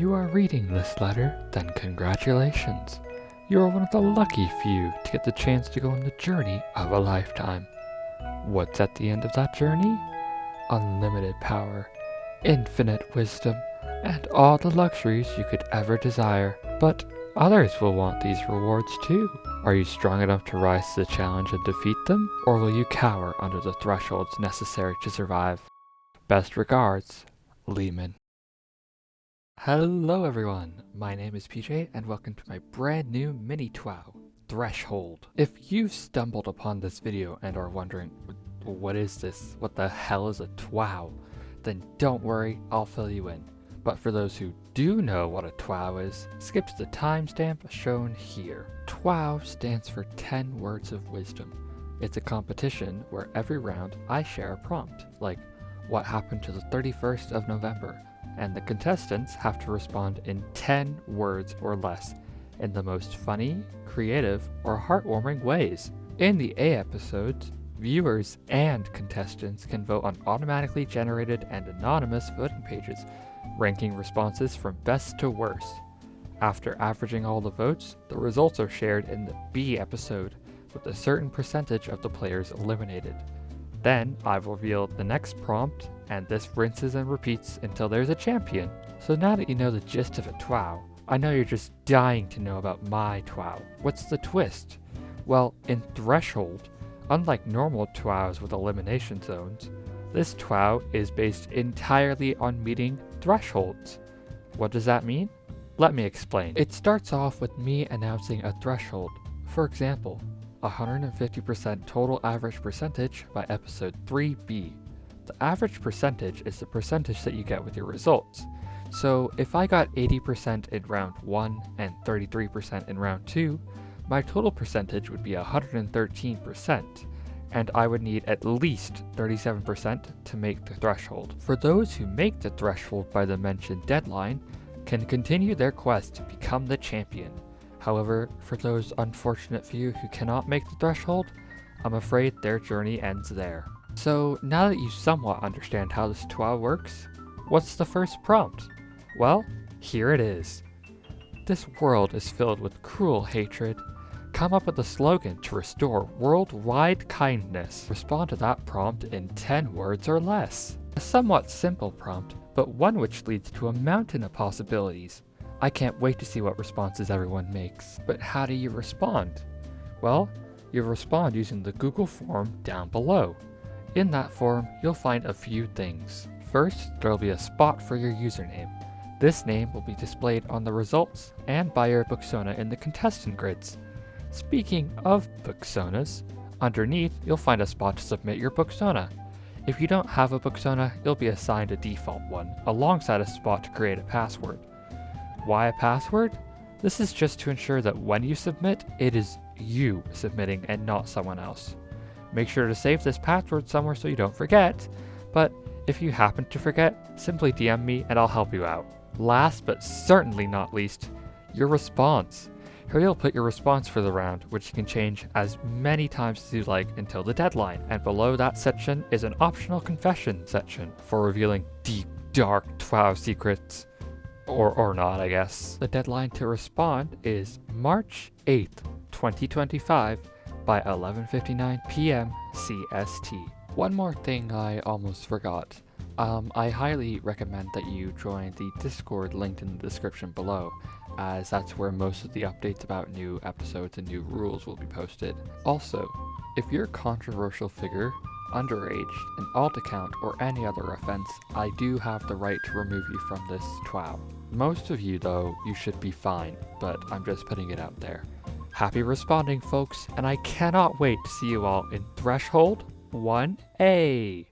you are reading this letter, then congratulations. You are one of the lucky few to get the chance to go on the journey of a lifetime. What's at the end of that journey? Unlimited power, infinite wisdom, and all the luxuries you could ever desire. But others will want these rewards too. Are you strong enough to rise to the challenge and defeat them? Or will you cower under the thresholds necessary to survive? Best regards, Lehman. Hello everyone, my name is PJ and welcome to my brand new miniTWOW, Threshold. If you've stumbled upon this video and are wondering, what is this? What the hell is a TWOW? Then don't worry, I'll fill you in. But for those who do know what a TWOW is, skip to the timestamp shown here. TWOW stands for 10 Words of Wisdom. It's a competition where every round I share a prompt, like what happened to the 31st of November, and the contestants have to respond in 10 words or less in the most funny, creative, or heartwarming ways. In the A episodes, viewers and contestants can vote on automatically generated and anonymous voting pages, ranking responses from best to worst. After averaging all the votes, the results are shared in the B episode, with a certain percentage of the players eliminated. Then I will reveal the next prompt, and this rinses and repeats until there's a champion. So now that you know the gist of a TWOW, I know you're just dying to know about my TWOW. What's the twist? Well, in Threshold, unlike normal TWOWs with elimination zones, this TWOW is based entirely on meeting thresholds. What does that mean? Let me explain. It starts off with me announcing a threshold. For example, 150% total average percentage by episode 3B. The average percentage is the percentage that you get with your results. So if I got 80% in round 1 and 33% in round 2, my total percentage would be 113%, and I would need at least 37% to make the threshold. For those who make the threshold by the mentioned deadline, can continue their quest to become the champion. However, for those unfortunate few who cannot make the threshold, I'm afraid their journey ends there. So now that you somewhat understand how this TWOW works, what's the first prompt? Well, here it is. This world is filled with cruel hatred. Come up with a slogan to restore worldwide kindness. Respond to that prompt in 10 words or less. A somewhat simple prompt, but one which leads to a mountain of possibilities. I can't wait to see what responses everyone makes. But how do you respond? Well, you respond using the Google form down below. In that form, you'll find a few things. First, there'll be a spot for your username. This name will be displayed on the results and by your Booksona in the contestant grids. Speaking of Booksonas, underneath you'll find a spot to submit your Booksona. If you don't have a Booksona, you'll be assigned a default one, alongside a spot to create a password. Why a password? This is just to ensure that when you submit, it is you submitting and not someone else. Make sure to save this password somewhere so you don't forget, but if you happen to forget, simply DM me and I'll help you out. Last but certainly not least, your response. Here you'll put your response for the round, which you can change as many times as you like until the deadline. And below that section is an optional confession section for revealing deep, dark TWOW secrets. Or not, I guess. The deadline to respond is March 8th, 2025 by 11:59 p.m. CST. One more thing I almost forgot. I highly recommend that you join the Discord linked in the description below, as that's where most of the updates about new episodes and new rules will be posted. Also, if you're a controversial figure, underage, an alt account, or any other offense, I do have the right to remove you from this TWOW. Most of you though, you should be fine, but I'm just putting it out there. Happy responding folks, and I cannot wait to see you all in Threshold 1A.